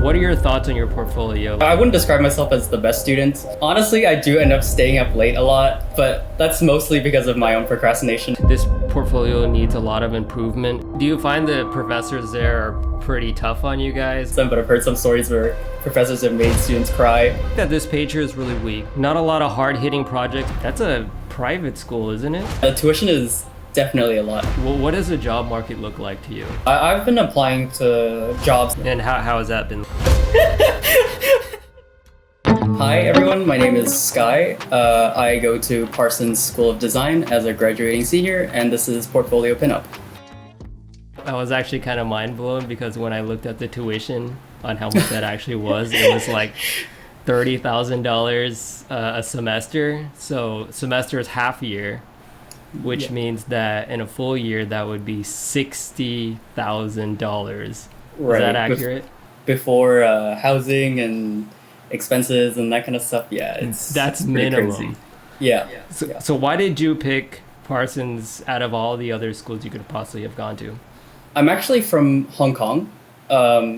What are your thoughts on your portfolio? I wouldn't describe myself as the best student. Honestly, I do end up staying up late a lot, but that's mostly because of my own procrastination. This portfolio needs a lot of improvement. Do you find the professors there are pretty tough on you guys? But I've heard some stories where professors have made students cry. That this page here is really weak. Not a lot of hard-hitting projects. That's a private school, isn't it? The tuition is definitely a lot. Well, what does the job market look like to you? I've been applying to jobs. And how has that been? Hi everyone, my name is Sky. I go to Parsons School of Design as a graduating senior, and this is Portfoliopinup. I was actually kind of mind blown because when I looked at the tuition on how much that actually was, it was like $30,000 a semester. So semester is half a year, which means that in a full year that would be $60,000. Is that accurate? Before housing and expenses and that kind of stuff, yeah, that's minimum. Crazy. Yeah. So why did you pick Parsons out of all the other schools you could possibly have gone to? I'm actually from Hong Kong.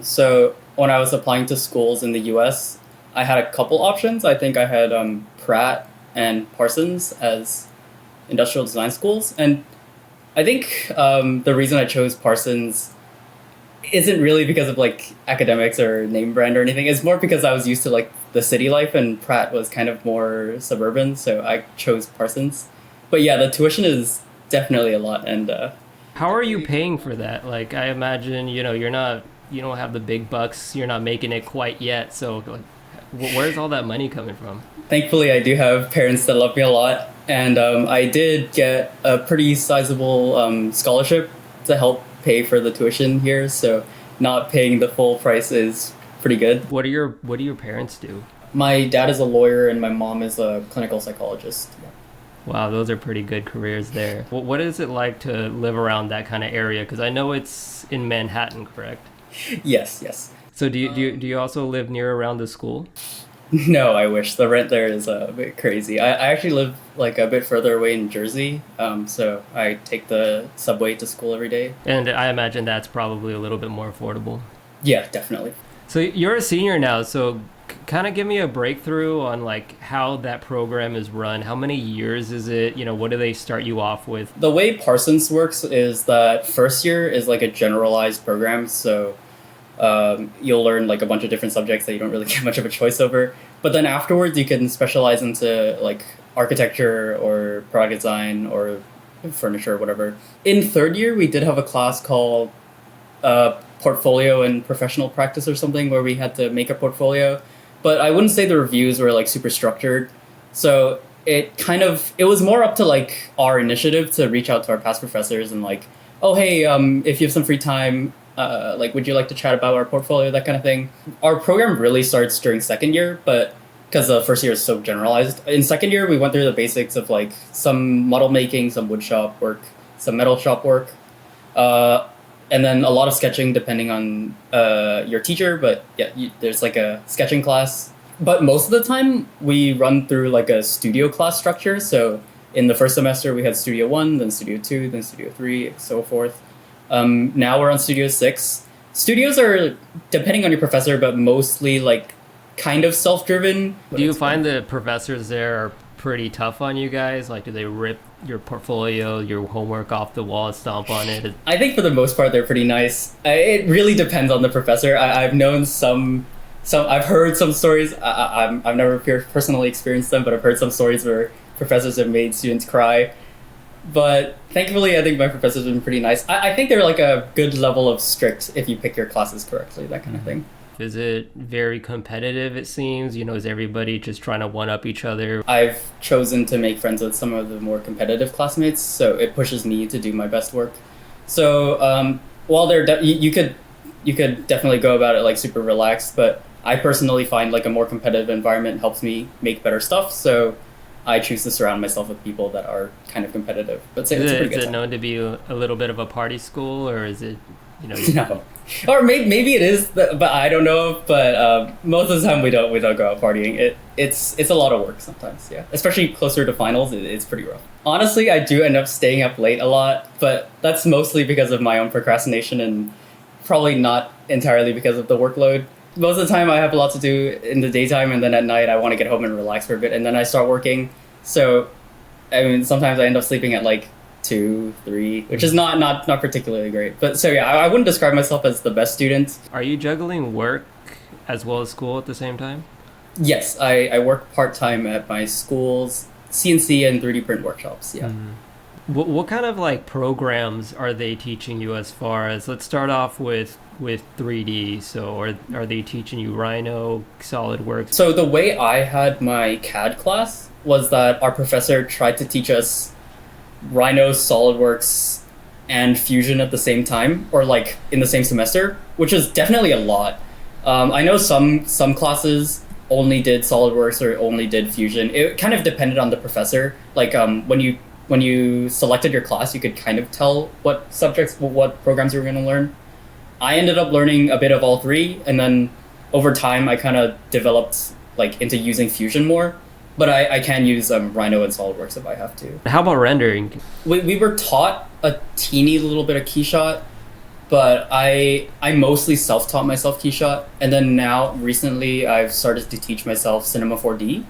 So when I was applying to schools in the US, I had a couple options. I think I had Pratt and Parsons as industrial design schools. And I think the reason I chose Parsons isn't really because of like academics or name brand or anything. It's more because I was used to like the city life, and Pratt was kind of more suburban, so I chose Parsons. But yeah, the tuition is definitely a lot. And how are you paying for that? Like, I imagine, you don't have the big bucks, you're not making it quite yet. So like, where's all that money coming from? Thankfully, I do have parents that love me a lot. And I did get a pretty sizable scholarship to help pay for the tuition here. So not paying the full price is pretty good. What do your parents do? My dad is a lawyer and my mom is a clinical psychologist. Wow, those are pretty good careers there. What is it like to live around that kind of area? Because I know it's in Manhattan, correct? Yes. So do you also live near around the school? No, I wish. The rent there is a bit crazy. I actually live like a bit further away in Jersey, so I take the subway to school every day. And I imagine that's probably a little bit more affordable. Yeah, definitely. So you're a senior now, so kind of give me a breakthrough on like how that program is run. How many years is it? What do they start you off with? The way Parsons works is that first year is like a generalized program, so you'll learn like a bunch of different subjects that you don't really get much of a choice over. But then afterwards, you can specialize into like architecture or product design or furniture or whatever. In third year, we did have a class called Portfolio and Professional Practice or something, where we had to make a portfolio. But I wouldn't say the reviews were like super structured. So it was more up to like our initiative to reach out to our past professors and like, oh, hey, if you have some free time, like, would you like to chat about our portfolio, that kind of thing. Our program really starts during second year, but because the first year is so generalized. In second year, we went through the basics of like some model making, some wood shop work, some metal shop work, and then a lot of sketching depending on your teacher. But yeah, there's like a sketching class. But most of the time, we run through like a studio class structure. So in the first semester, we had Studio 1, then Studio 2, then Studio 3, and so forth. Now we're on Studio 6. Studios are, depending on your professor, but mostly like kind of self-driven. Do you find the professors there are pretty tough on you guys? Like, do they rip your portfolio, your homework off the wall and stomp on it? I think for the most part, they're pretty nice. It really depends on the professor. I've known I've heard some stories. I've never personally experienced them, but I've heard some stories where professors have made students cry. But thankfully, I think my professors have been pretty nice. I think they're like a good level of strict if you pick your classes correctly, that kind of thing. Is it very competitive, it seems? Is everybody just trying to one-up each other? I've chosen to make friends with some of the more competitive classmates, so it pushes me to do my best work. So while you could definitely go about it like super relaxed, but I personally find like a more competitive environment helps me make better stuff, so I choose to surround myself with people that are kind of competitive. But is it known to be a little bit of a party school, or is it, No, or maybe it is, but I don't know. But most of the time we don't go out partying. It's a lot of work sometimes. Yeah, especially closer to finals, it's pretty rough. Honestly, I do end up staying up late a lot, but that's mostly because of my own procrastination and probably not entirely because of the workload. most of the time I have a lot to do in the daytime, and then at night I want to get home and relax for a bit, and then I start working. So, I mean, sometimes I end up sleeping at like 2, 3, which is not particularly great. But so yeah, I wouldn't describe myself as the best student. Are you juggling work as well as school at the same time? Yes, I work part-time at my school's CNC and 3D print workshops, yeah. What kind of like programs are they teaching you as far as, let's start off with 3D. So are they teaching you Rhino, SolidWorks? So the way I had my CAD class was that our professor tried to teach us Rhino, SolidWorks, and Fusion at the same time, or like in the same semester, which is definitely a lot. I know some classes only did SolidWorks or only did Fusion. It kind of depended on the professor. Like when you selected your class, you could kind of tell what programs you were going to learn. I ended up learning a bit of all three, and then over time I kind of developed like into using Fusion more. But I can use Rhino and SolidWorks if I have to. How about rendering? We were taught a teeny little bit of Keyshot, but I mostly self-taught myself Keyshot. And then now, recently, I've started to teach myself Cinema 4D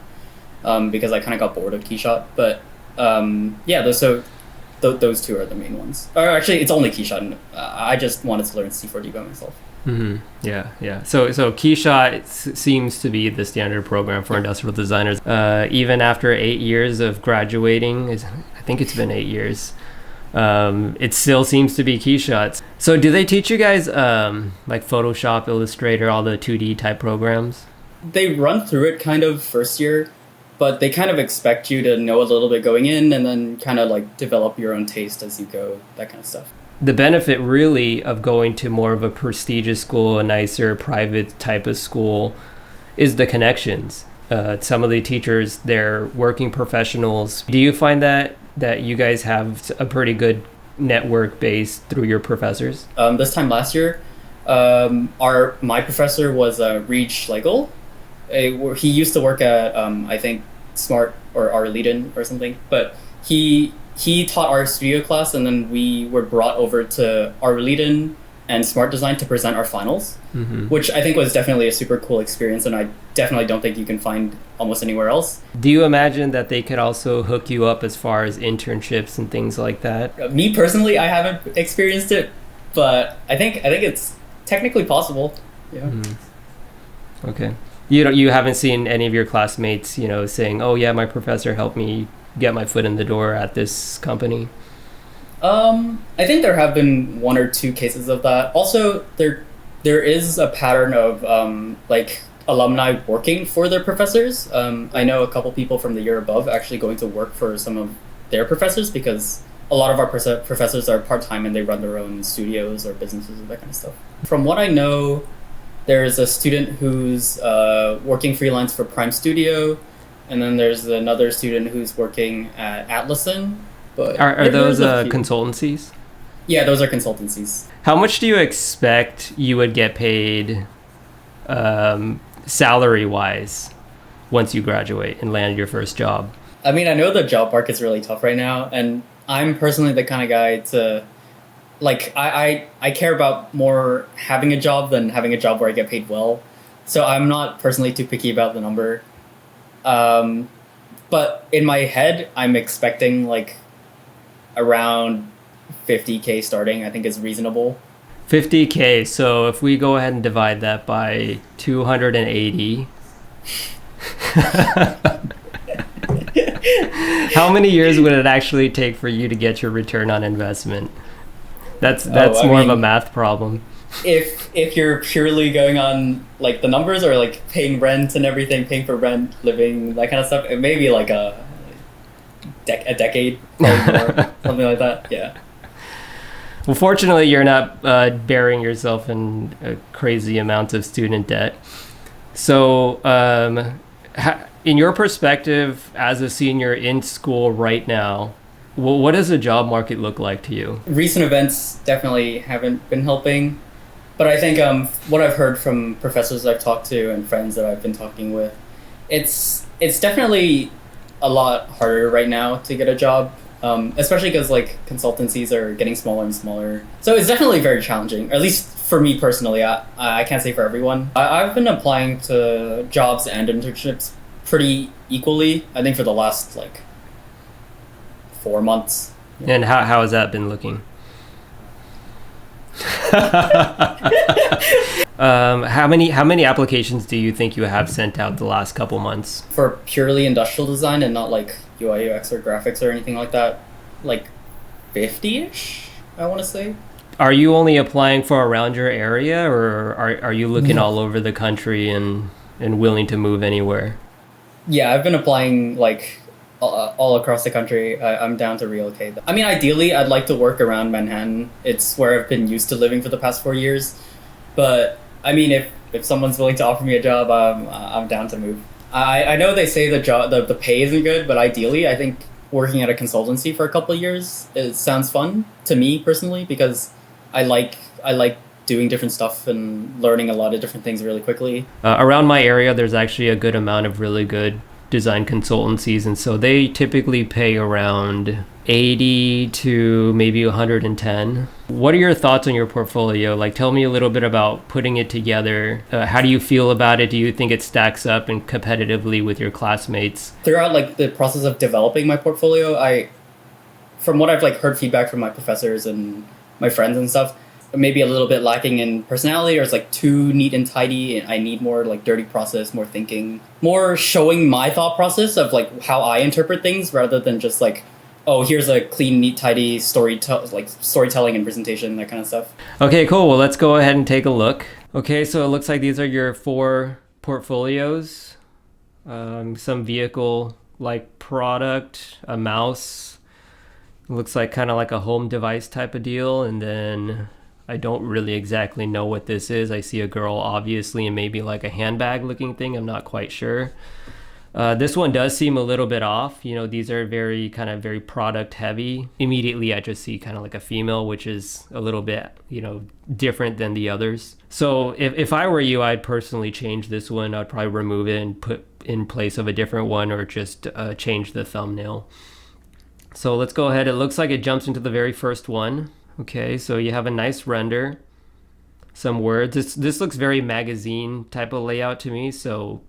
because I kind of got bored of Keyshot. But yeah, those two are the main ones. Or actually, it's only Keyshot. I just wanted to learn C4D by myself. Yeah. So Keyshot seems to be the standard program for industrial designers. Even after 8 years of graduating, I think it's been 8 years, it still seems to be Keyshot. So do they teach you guys like Photoshop, Illustrator, all the 2D type programs? They run through it kind of first year, but they kind of expect you to know a little bit going in and then kind of like develop your own taste as you go, that kind of stuff. The benefit really of going to more of a prestigious school, a nicer private type of school, is the connections. Some of the teachers, they're working professionals. Do you find that you guys have a pretty good network base through your professors? This time last year, my professor was Reed Schlegel. He used to work at I think Smart or Arleden or something, but he taught our studio class, and then we were brought over to Arleden and Smart Design to present our finals, which I think was definitely a super cool experience, and I definitely don't think you can find almost anywhere else. Do you imagine that they could also hook you up as far as internships and things like that? Me personally, I haven't experienced it, but I think it's technically possible. Yeah. Okay. You haven't seen any of your classmates, saying, "Oh yeah, my professor helped me get my foot in the door at this company"? I think there have been 1 or 2 cases of that. Also, there is a pattern of like alumni working for their professors. I know a couple people from the year above actually going to work for some of their professors because a lot of our professors are part-time and they run their own studios or businesses and that kind of stuff. From what I know, there's a student who's working freelance for Prime Studio, and then there's another student who's working at Atlison. But are those consultancies? Yeah, those are consultancies. How much do you expect you would get paid salary-wise once you graduate and land your first job? I mean, I know the job market's really tough right now, and I'm personally the kind of guy to... Like, I care about more having a job than having a job where I get paid well. So I'm not personally too picky about the number. But in my head, I'm expecting like around 50K starting, I think is reasonable. 50K. So if we go ahead and divide that by 280, how many years would it actually take for you to get your return on investment? That's more of a math problem. If you're purely going on like the numbers or like paying rent and everything, paying for rent, living, that kind of stuff, it may be like a decade, probably more, something like that. Yeah. Well, fortunately, you're not burying yourself in a crazy amount of student debt. So, in your perspective as a senior in school right now, what does the job market look like to you? Recent events definitely haven't been helping, but I think what I've heard from professors I've talked to and friends that I've been talking with, it's definitely a lot harder right now to get a job, especially because like consultancies are getting smaller and smaller. So it's definitely very challenging, or at least for me personally. I can't say for everyone. I've been applying to jobs and internships pretty equally. I think for the last like 4 months. And how has that been looking? How many applications do you think you have sent out the last couple months? For purely industrial design and not like UI UX or graphics or anything like that, like 50-ish, I want to say. Are you only applying for around your area, or are you looking all over the country and willing to move anywhere? Yeah, I've been applying like all across the country. I'm down to relocate. I mean, ideally, I'd like to work around Manhattan. It's where I've been used to living for the past 4 years. But I mean, if someone's willing to offer me a job, I'm down to move. I know they say the pay isn't good, but ideally, I think working at a consultancy for a couple of years, it sounds fun to me personally, because I like doing different stuff and learning a lot of different things really quickly. Around my area, there's actually a good amount of really good design consultancies, and so they typically pay around 80 to maybe 110. What are your thoughts on your portfolio? Like, tell me a little bit about putting it together. How do you feel about it? Do you think it stacks up and competitively with your classmates? Throughout like the process of developing my portfolio, from what I've like heard feedback from my professors and my friends and stuff, maybe a little bit lacking in personality, or it's like too neat and tidy. And I need more like dirty process, more thinking, more showing my thought process of like how I interpret things, rather than just like, oh, here's a clean, neat, tidy storytelling and presentation, that kind of stuff. Okay, cool. Well, let's go ahead and take a look. Okay, so it looks like these are your 4 portfolios. Some vehicle-like product, a mouse. It looks like kind of like a home device type of deal. And then I don't really exactly know what this is. I see a girl, obviously, and maybe like a handbag looking thing. I'm not quite sure. This one does seem a little bit off. You know, these are very product heavy. Immediately, I just see kind of like a female, which is a little bit, different than the others. So if I were you, I'd personally change this one. I'd probably remove it and put in place of a different one, or just change the thumbnail. So let's go ahead. It looks like it jumps into the very first one. Okay, so you have a nice render, some words. This looks very magazine type of layout to me, so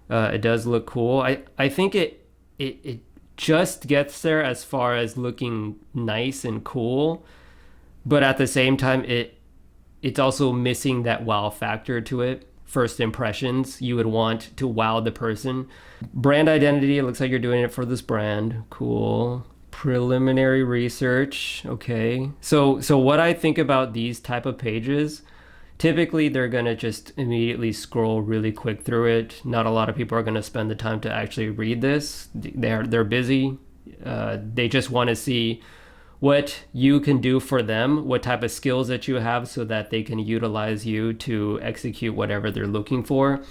it does look cool. I think it just gets there as far as looking nice and cool, but at the same time, it's also missing that wow factor to it. First impressions, you would want to wow the person. Brand identity, it looks like you're doing it for this brand. Cool. Preliminary research. Okay. So what I think about these type of pages, typically they're going to just immediately scroll really quick through it. Not a lot of people are going to spend the time to actually read this. They're busy. They just want to see what you can do for them, what type of skills that you have, so that they can utilize you to execute whatever they're looking for.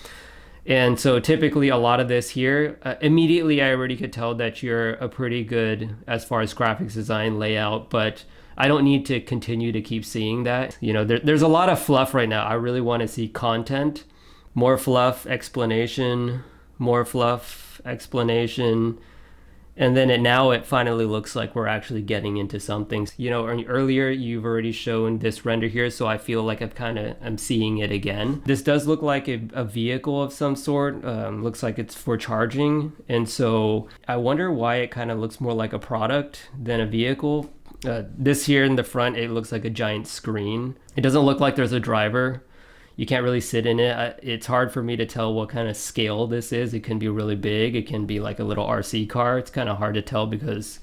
And so typically a lot of this here, immediately I already could tell that you're a pretty good as far as graphics design layout, but I don't need to continue to keep seeing that. There's a lot of fluff right now. I really want to see content, more fluff, explanation, more fluff, explanation. And then now it finally looks like we're actually getting into something. Earlier you've already shown this render here, so I feel like I'm seeing it again. This does look like a vehicle of some sort. Looks like it's for charging. And so I wonder why it kind of looks more like a product than a vehicle. This here in the front, it looks like a giant screen. It doesn't look like there's a driver. You can't really sit in it. It's hard for me to tell what kind of scale this is. It can be really big. It can be like a little RC car. It's kind of hard to tell because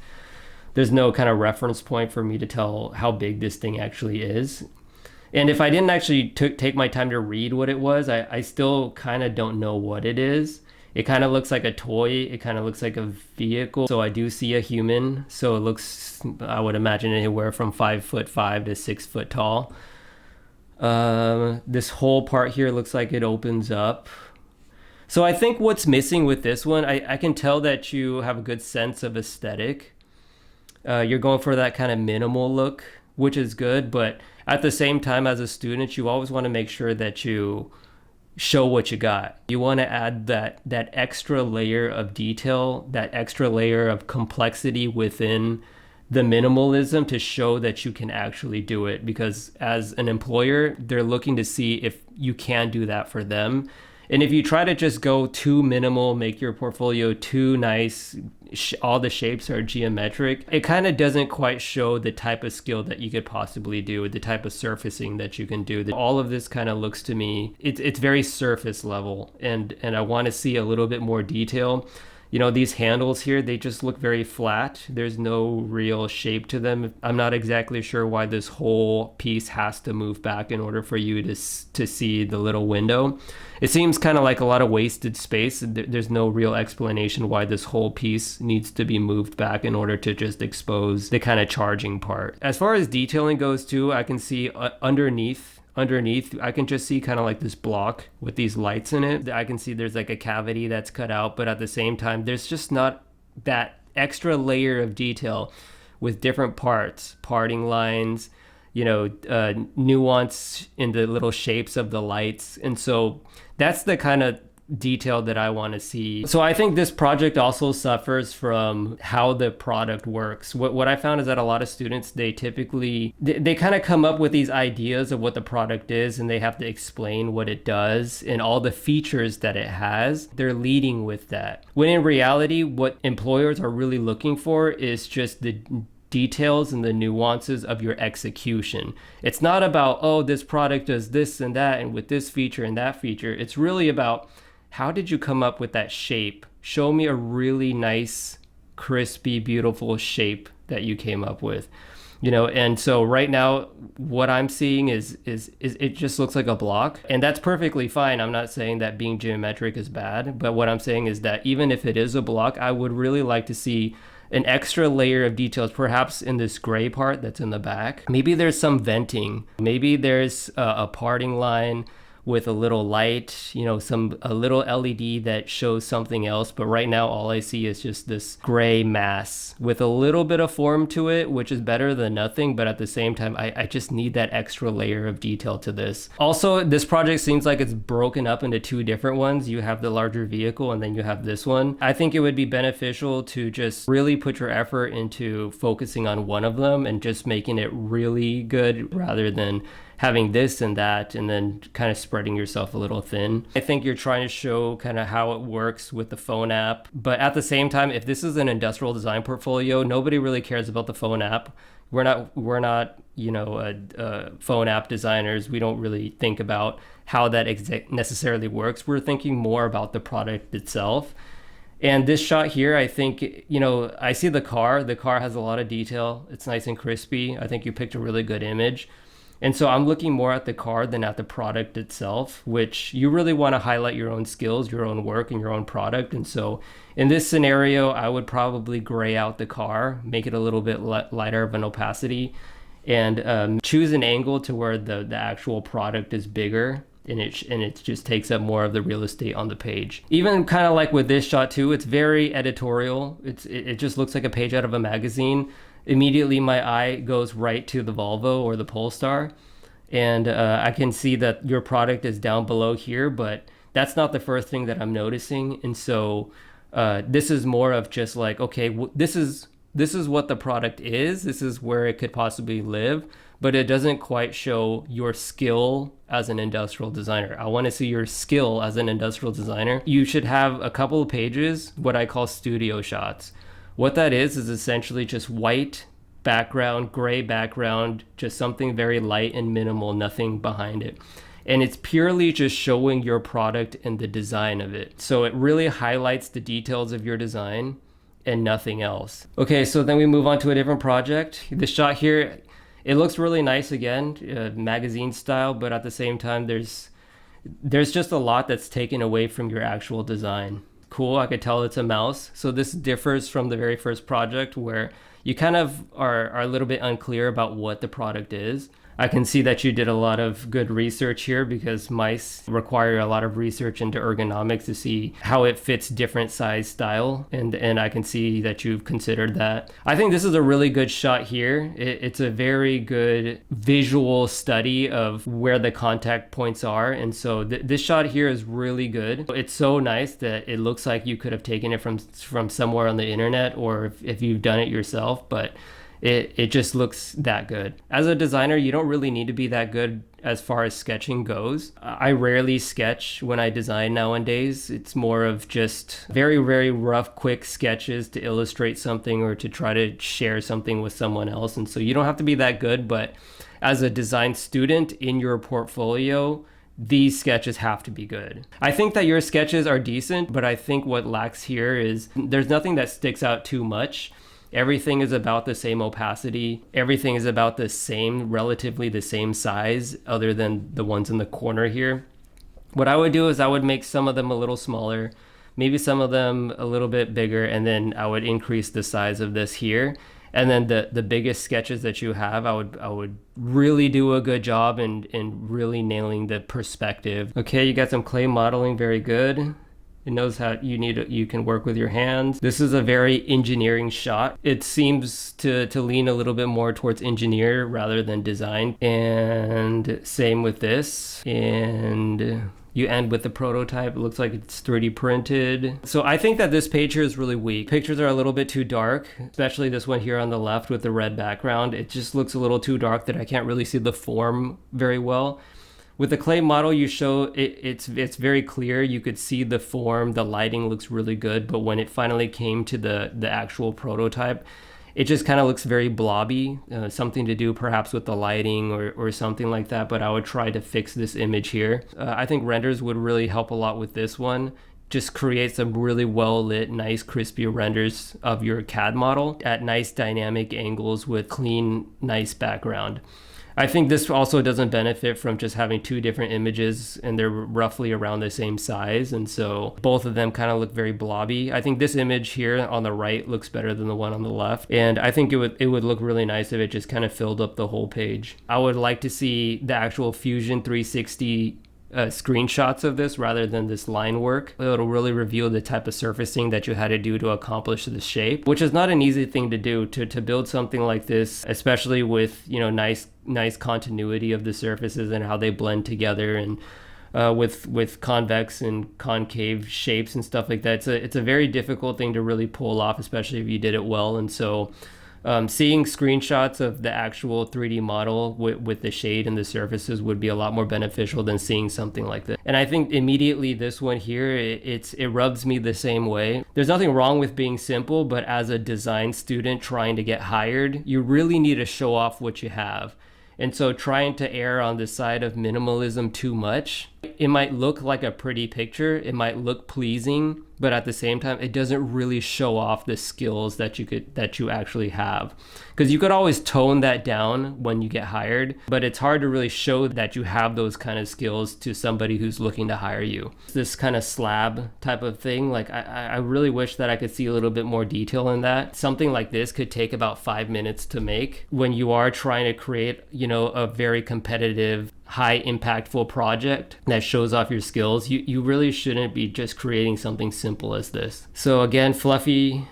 there's no kind of reference point for me to tell how big this thing actually is. And if I didn't actually take my time to read what it was, I still kind of don't know what it is. It kind of looks like a toy. It kind of looks like a vehicle. So I do see a human. So it looks, I would imagine, anywhere from 5'5" to 6 foot tall. This whole part here looks like it opens up. So I think what's missing with this one, I can tell that you have a good sense of aesthetic. You're going for that kind of minimal look, which is good. But at the same time, as a student, you always want to make sure that you show what you got. You want to add that extra layer of detail, that extra layer of complexity within the minimalism to show that you can actually do it, because as an employer, they're looking to see if you can do that for them. And if you try to just go too minimal, make your portfolio too nice, all the shapes are geometric, it kind of doesn't quite show the type of skill that you could possibly do, the type of surfacing that you can do. All of this kind of looks to me, it's very surface level, and I want to see a little bit more detail. You know, these handles here, they just look very flat. There's no real shape to them. I'm not exactly sure why this whole piece has to move back in order for you to see the little window. It seems kind of like a lot of wasted space. There's no real explanation why this whole piece needs to be moved back in order to just expose the kind of charging part. As far as detailing goes too, I can see underneath, I can just see kind of like this block with these lights in it. I can see there's like a cavity that's cut out, but at the same time, there's just not that extra layer of detail with different parts, parting lines, you know, nuance in the little shapes of the lights. And so that's the kind of detail that I want to see. So I think this project also suffers from how the product works. What I found is that a lot of students, they typically, they kind of come up with these ideas of what the product is, and they have to explain what it does and all the features that it has. They're leading with that. When in reality, what employers are really looking for is just the details and the nuances of your execution. It's not about, oh, this product does this and that and with this feature and that feature. It's really about, how did you come up with that shape? Show me a really nice, crispy, beautiful shape that you came up with. You know, and so right now what I'm seeing is it just looks like a block, and that's perfectly fine. I'm not saying that being geometric is bad, but what I'm saying is that even if it is a block, I would really like to see an extra layer of details, perhaps in this gray part that's in the back. Maybe there's some venting. Maybe there's a parting line with a little light, you know, a little LED that shows something else. But right now, all I see is just this gray mass with a little bit of form to it, which is better than nothing. But at the same time, I just need that extra layer of detail to this. Also, this project seems like it's broken up into two different ones. You have the larger vehicle and then you have this one. I think it would be beneficial to just really put your effort into focusing on one of them and just making it really good, rather than having this and that and then kind of spreading yourself a little thin. I think you're trying to show kind of how it works with the phone app, but at the same time, if this is an industrial design portfolio, nobody really cares about the phone app. We're not you know, phone app designers. We don't really think about how that necessarily works. We're thinking more about the product itself. And this shot here, I think, you know, I see the car. The car has a lot of detail. It's nice and crispy. I think you picked a really good image. And so I'm looking more at the car than at the product itself, which you really want to highlight your own skills, your own work, and your own product. And so in this scenario, I would probably gray out the car, make it a little bit lighter of an opacity, and choose an angle to where the actual product is bigger, and it just takes up more of the real estate on the page. Even kind of like with this shot too, it's very editorial. It just looks like a page out of a magazine. Immediately my eye goes right to the Volvo or the Polestar, and I can see that your product is down below here, but that's not the first thing that I'm noticing. And so this is more of just like, okay, this is what the product is. This is where it could possibly live, but it doesn't quite show your skill as an industrial designer. I want to see your skill as an industrial designer. You should have a couple of pages, what I call studio shots. What that is essentially just white background, gray background, just something very light and minimal, nothing behind it. And it's purely just showing your product and the design of it. So it really highlights the details of your design and nothing else. Okay, so then we move on to a different project. The shot here, it looks really nice again, magazine style, but at the same time, there's just a lot that's taken away from your actual design. Cool, I could tell it's a mouse. So this differs from the very first project where you kind of are a little bit unclear about what the product is. I can see that you did a lot of good research here, because mice require a lot of research into ergonomics to see how it fits different size style. And I can see that you've considered that. I think this is a really good shot here. It's a very good visual study of where the contact points are. And so this shot here is really good. It's so nice that it looks like you could have taken it from somewhere on the internet, or if you've done it yourself. But it just looks that good. As a designer, you don't really need to be that good as far as sketching goes. I rarely sketch when I design nowadays. It's more of just very, very rough, quick sketches to illustrate something or to try to share something with someone else. And so you don't have to be that good, but as a design student in your portfolio, these sketches have to be good. I think that your sketches are decent, but I think what lacks here is there's nothing that sticks out too much. Everything is about the same opacity. Everything is about the same, relatively the same size, other than the ones in the corner here. What I would do is I would make some of them a little smaller, maybe some of them a little bit bigger, and then I would increase the size of this here. And then the biggest sketches that you have, I would really do a good job in really nailing the perspective. Okay, you got some clay modeling, very good. It knows how you can work with your hands. This is a very engineering shot. It seems to lean a little bit more towards engineer rather than design. And same with this. And you end with the prototype. It looks like it's 3D printed. So I think that this page here is really weak. Pictures are a little bit too dark, especially this one here on the left with the red background. It just looks a little too dark that I can't really see the form very well. With the clay model you show, it's very clear. You could see the form, the lighting looks really good, but when it finally came to the actual prototype, it just kind of looks very blobby. Something to do perhaps with the lighting or something like that, but I would try to fix this image here. I think renders would really help a lot with this one. Just create some really well lit, nice crispy renders of your CAD model at nice dynamic angles with clean, nice background. I think this also doesn't benefit from just having two different images and they're roughly around the same size. And so both of them kind of look very blobby. I think this image here on the right looks better than the one on the left. And I think it would look really nice if it just kind of filled up the whole page. I would like to see the actual Fusion 360 screenshots of this rather than this line work. It'll really reveal the type of surfacing that you had to do to accomplish the shape, which is not an easy thing to do, to build something like this, especially with nice continuity of the surfaces and how they blend together, and with convex and concave shapes and stuff like that. It's a very difficult thing to really pull off, especially if you did it well. And so seeing screenshots of the actual 3D model with the shade and the surfaces would be a lot more beneficial than seeing something like this. And I think immediately this one here, it rubs me the same way. There's nothing wrong with being simple, but as a design student trying to get hired, you really need to show off what you have. And so trying to err on the side of minimalism too much, it might look like a pretty picture, it might look pleasing, but at the same time, it doesn't really show off the skills that you actually have. Because you could always tone that down when you get hired, but it's hard to really show that you have those kind of skills to somebody who's looking to hire you. This kind of slab type of thing, like I really wish that I could see a little bit more detail in that. Something like this could take about 5 minutes to make when you are trying to create, a very competitive, high impactful project that shows off your skills. You really shouldn't be just creating something simple as this. So again, fluffy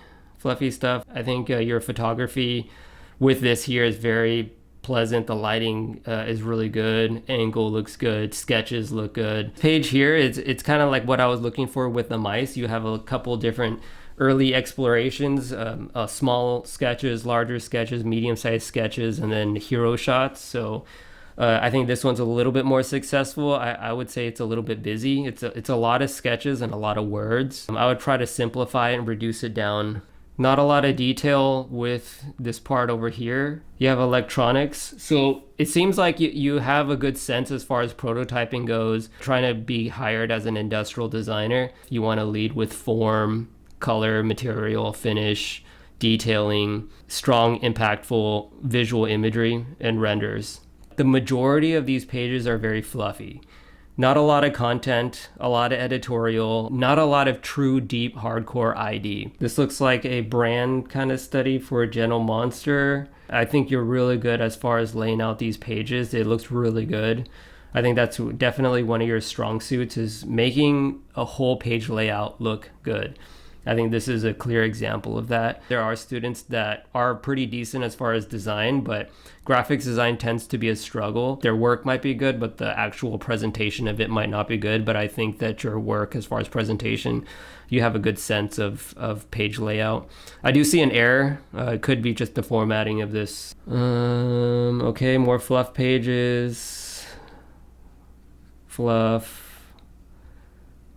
stuff. I think your photography with this here is very pleasant. The lighting is really good. Angle looks good. Sketches look good. Page here, it's kind of like what I was looking for with the mice. You have a couple different early explorations, small sketches, larger sketches, medium-sized sketches, and then hero shots. So I think this one's a little bit more successful. I would say it's a little bit busy. It's a lot of sketches and a lot of words. I would try to simplify it and reduce it down. Not a lot of detail with this part over here. You have electronics. So it seems like you have a good sense as far as prototyping goes, trying to be hired as an industrial designer. You want to lead with form, color, material, finish, detailing, strong, impactful visual imagery, and renders. The majority of these pages are very fluffy. Not a lot of content, a lot of editorial, not a lot of true, deep, hardcore ID. This looks like a brand kind of study for General Monster. I think you're really good as far as laying out these pages. It looks really good. I think that's definitely one of your strong suits, is making a whole page layout look good. I think this is a clear example of that. There are students that are pretty decent as far as design, but graphics design tends to be a struggle. Their work might be good, but the actual presentation of it might not be good. But I think that your work as far as presentation, you have a good sense of page layout. I do see an error. It could be just the formatting of this. Okay, more fluff pages. Fluff.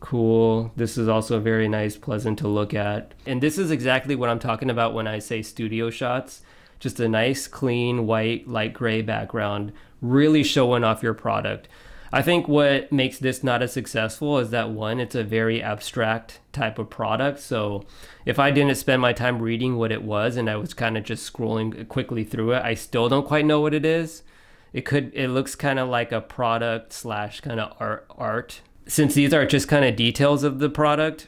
Cool. This is also very nice, pleasant to look at. And this is exactly what I'm talking about when I say studio shots. Just a nice, clean, white, light gray background, really showing off your product. I think what makes this not as successful is that, one, it's a very abstract type of product. So if I didn't spend my time reading what it was and I was kind of just scrolling quickly through it, I still don't quite know what it is. It looks kind of like a product slash kind of art. Since these are just kind of details of the product,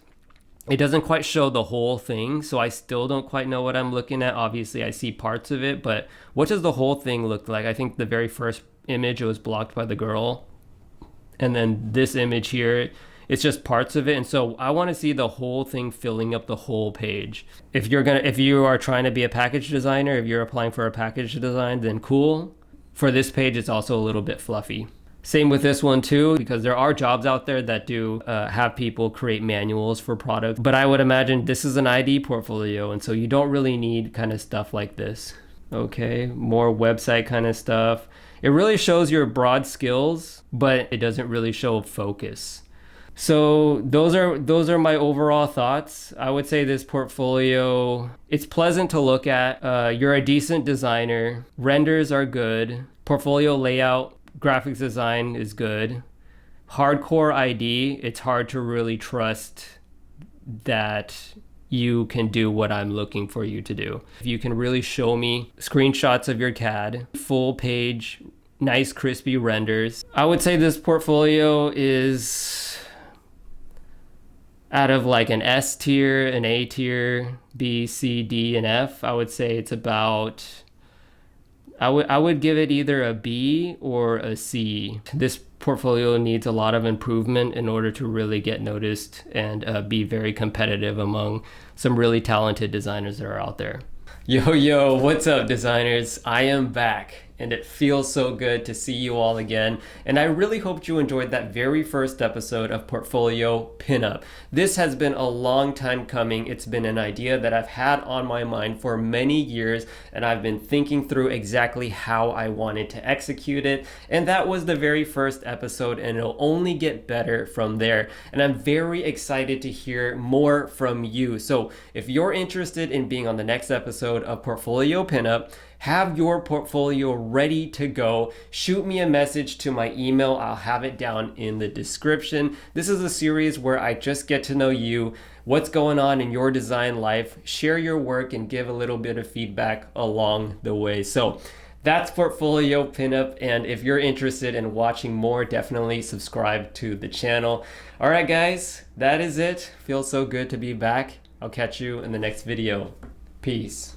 it doesn't quite show the whole thing. So I still don't quite know what I'm looking at. Obviously, I see parts of it, but what does the whole thing look like? I think the very first image, it was blocked by the girl. And then this image here, it's just parts of it. And so I want to see the whole thing filling up the whole page. If you are trying to be a package designer, if you're applying for a package design, then cool. For this page, it's also a little bit fluffy. Same with this one too, because there are jobs out there that do have people create manuals for products. But I would imagine this is an ID portfolio, and so you don't really need kind of stuff like this. Okay, more website kind of stuff. It really shows your broad skills, but it doesn't really show focus. So those are my overall thoughts. I would say this portfolio, it's pleasant to look at. You're a decent designer. Renders are good. Portfolio layout, graphics design is good. Hardcore ID, it's hard to really trust that you can do what I'm looking for you to do. If you can really show me screenshots of your CAD, full page, nice crispy renders, I would say this portfolio is out of like an S tier, an A tier, B, C, D, and F. I would say it's about, I would give it either a B or a C. This portfolio needs a lot of improvement in order to really get noticed and be very competitive among some really talented designers that are out there. Yo, what's up, designers? I am back, and it feels so good to see you all again. And I really hoped you enjoyed that very first episode of Portfolio Pinup. This has been a long time coming. It's been an idea that I've had on my mind for many years, and I've been thinking through exactly how I wanted to execute it. And that was the very first episode, and it'll only get better from there. And I'm very excited to hear more from you. So if you're interested in being on the next episode of Portfolio Pinup, have your portfolio ready to go, shoot me a message to my email. I'll have it down in the description. This is a series where I just get to know you, what's going on in your design life, share your work, and give a little bit of feedback along the way. So that's Portfolio Pinup, and if you're interested in watching more, definitely subscribe to the channel. All right, guys, that is it. Feels so good to be back. I'll catch you in the next video. Peace.